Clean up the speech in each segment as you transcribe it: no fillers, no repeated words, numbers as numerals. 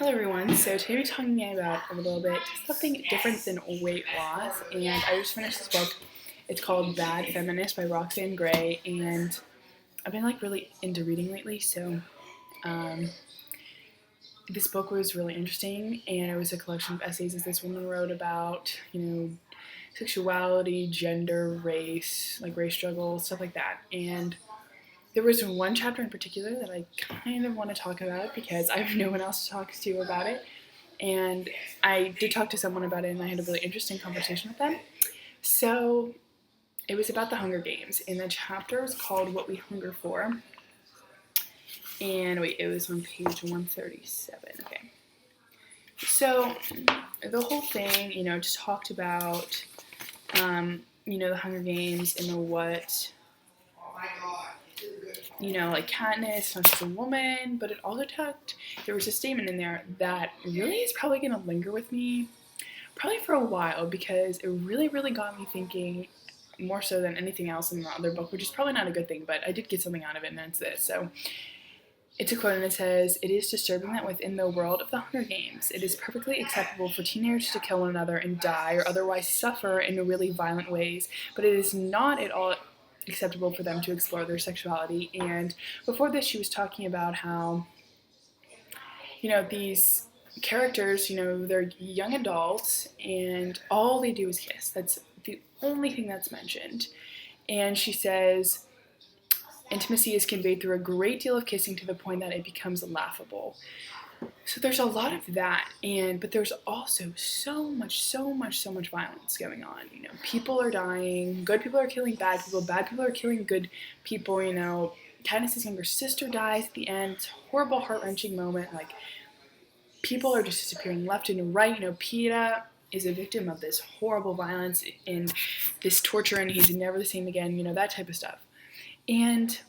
Hello everyone, so today we're talking about a little bit something different than weight loss, and I just finished this book. It's called Bad Feminist by Roxane Gray, and I've been really into reading lately, so um, this book was really interesting, and it was a collection of essays that this woman wrote about, sexuality, gender, race, race struggle, stuff like that, and there was one chapter in particular that I kind of want to talk about because I have no one else to talk to about it. And I did talk to someone about it, and I had a really interesting conversation with them. So it was about the Hunger Games, and the chapter is called What We Hunger For. And wait, it was on page 137. Okay. So the whole thing, just talked about, the Hunger Games and what Katniss, not just a woman, but it also there was a statement in there that really is probably going to linger with me probably for a while because it really, really got me thinking more so than anything else in the other book, which is probably not a good thing, but I did get something out of it, and that's this. So it's a quote, and it says, "It is disturbing that within the world of the Hunger Games, it is perfectly acceptable for teenagers to kill one another and die or otherwise suffer in really violent ways, but it is not at all acceptable for them to explore their sexuality." And before this, she was talking about how, these characters, they're young adults and all they do is kiss. That's the only thing that's mentioned. And she says, intimacy is conveyed through a great deal of kissing to the point that it becomes laughable. So there's a lot of that, but there's also so much violence going on. People are dying, good people are killing bad people are killing good people. Katniss's younger sister dies at the end. It's a horrible, heart-wrenching moment. People are just disappearing left and right. Peeta is a victim of this horrible violence and this torture, and he's never the same again. That type of stuff. And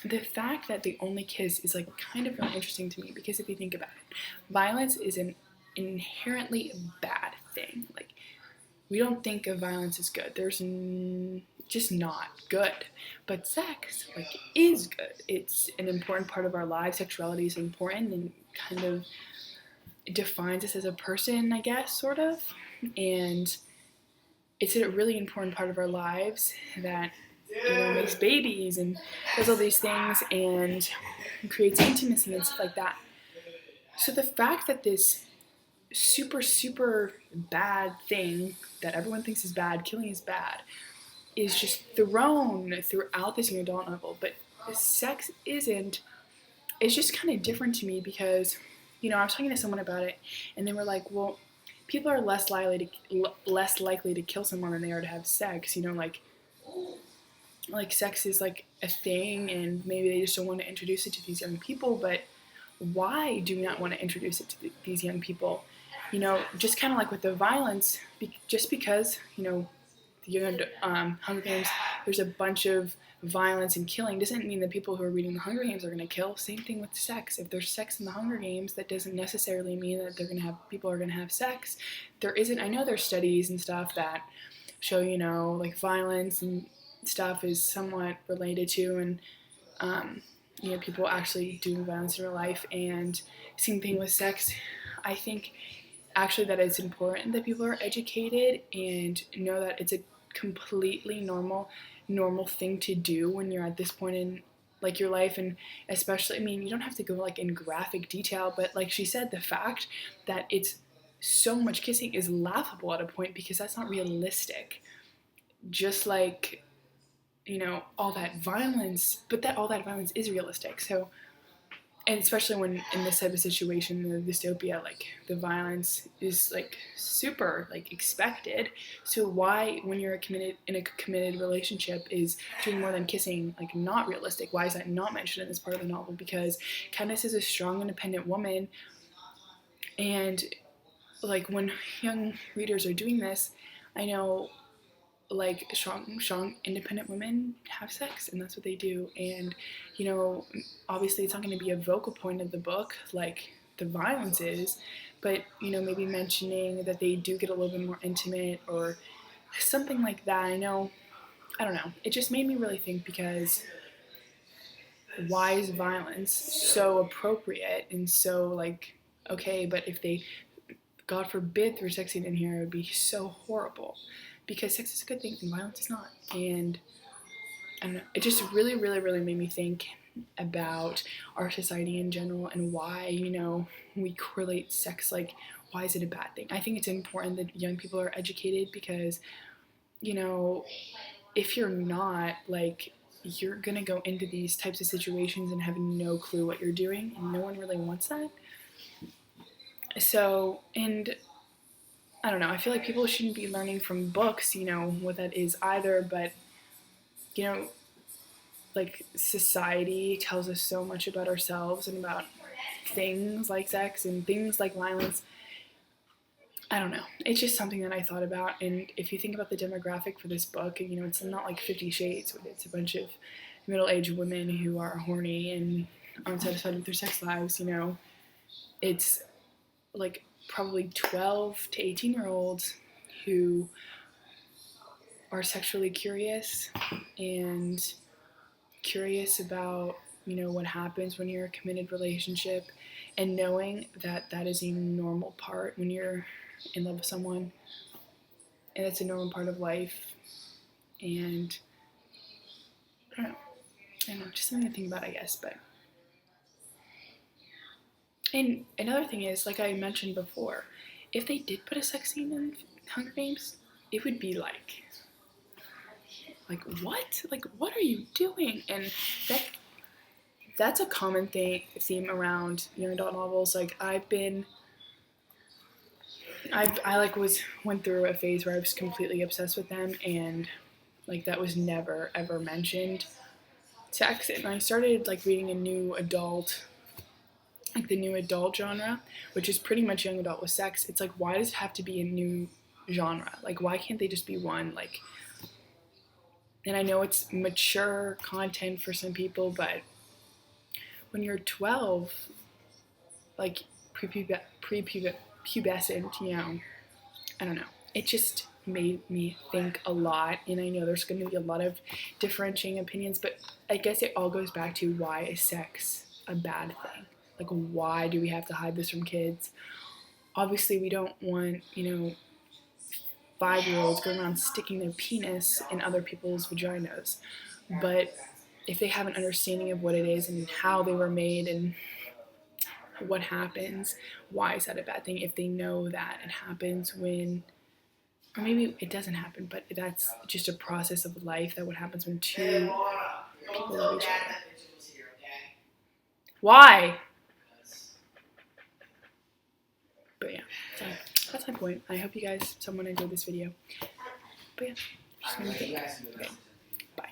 the fact that they only kiss is kind of really interesting to me because if you think about it, violence is an inherently bad thing. We don't think of violence as good. There's just not good. But sex, is good. It's an important part of our lives. Sexuality is important and kind of defines us as a person, I guess, sort of. And it's a really important part of our lives that makes babies and does all these things and creates intimacy and stuff like that. So the fact that this super bad thing that everyone thinks is bad, killing is bad, is just thrown throughout this young adult novel, but sex isn't, it's just kind of different to me because, I was talking to someone about it and they were like, well, people are less likely to kill someone than they are to have sex, sex is a thing and maybe they just don't want to introduce it to these young people, but why do we not want to introduce it to these young people? Just kind of with the violence, just because, the Hunger Games, there's a bunch of violence and killing doesn't mean that people who are reading the Hunger Games are going to kill. Same thing with sex. If there's sex in the Hunger Games, that doesn't necessarily mean that people are going to have sex. I know there's studies and stuff that show, violence and stuff is somewhat related to, and people actually doing violence in real life. And same thing with sex. I think actually that it's important that people are educated and know that it's a completely normal thing to do when you're at this point in your life. And especially, you don't have to go in graphic detail, but like she said, the fact that it's so much kissing is laughable at a point because that's not realistic. Just all that violence, but all that violence is realistic. So, and especially when in this type of situation, the dystopia, the violence is super expected. So why, when you're in a committed relationship, is doing more than kissing not realistic? Why is that not mentioned in this part of the novel? Because Katniss is a strong, independent woman, and when young readers are doing this, I know strong independent women have sex, and that's what they do. And obviously it's not going to be a vocal point of the book like the violence is, but maybe mentioning that they do get a little bit more intimate or something like that. I don't know, it just made me really think, because why is violence so appropriate and so okay, but if they, God forbid, threw sex in here, it would be so horrible, because sex is a good thing and violence is not. And I don't know, it just really, really, really made me think about our society in general and why, we correlate sex, like, why is it a bad thing? I think it's important that young people are educated, because, if you're not, like, you're gonna go into these types of situations and have no clue what you're doing, and no one really wants that. So, and I don't know, I feel like people shouldn't be learning from books, what that is either, but, you know, like, society tells us so much about ourselves and about things like sex and things like violence. I don't know. It's just something that I thought about. And if you think about the demographic for this book, it's not like 50 Shades. It's a bunch of middle-aged women who are horny and aren't satisfied with their sex lives. It's like probably 12 to 18-year-olds who are sexually curious and curious about, what happens when you're in a committed relationship, and knowing that that is a normal part when you're in love with someone, and it's a normal part of life. And I don't know, just something to think about, I guess. But, and another thing is, like I mentioned before, if they did put a sex scene in Hunger Games, it would be like what? Like, what are you doing? And that's a common theme around young adult novels. Like, went through a phase where I was completely obsessed with them, and like that was never ever mentioned, sex. And I started like reading the new adult genre, which is pretty much young adult with sex. It's like, why does it have to be a new genre? Like, why can't they just be one? Like, and I know it's mature content for some people, but when you're 12, like prepubescent, I don't know. It just made me think a lot, and I know there's going to be a lot of differentiating opinions, but I guess it all goes back to, why is sex a bad thing? Like, why do we have to hide this from kids? Obviously, we don't want, 5-year-olds going around sticking their penis in other people's vaginas, but if they have an understanding of what it is and how they were made and what happens, why is that a bad thing? If they know that it happens when, or maybe it doesn't happen, but that's just a process of life, that what happens when two people love each other. Why? But yeah, so that's my point. I hope you guys, someone enjoyed this video. But yeah, just want to think. Okay, bye.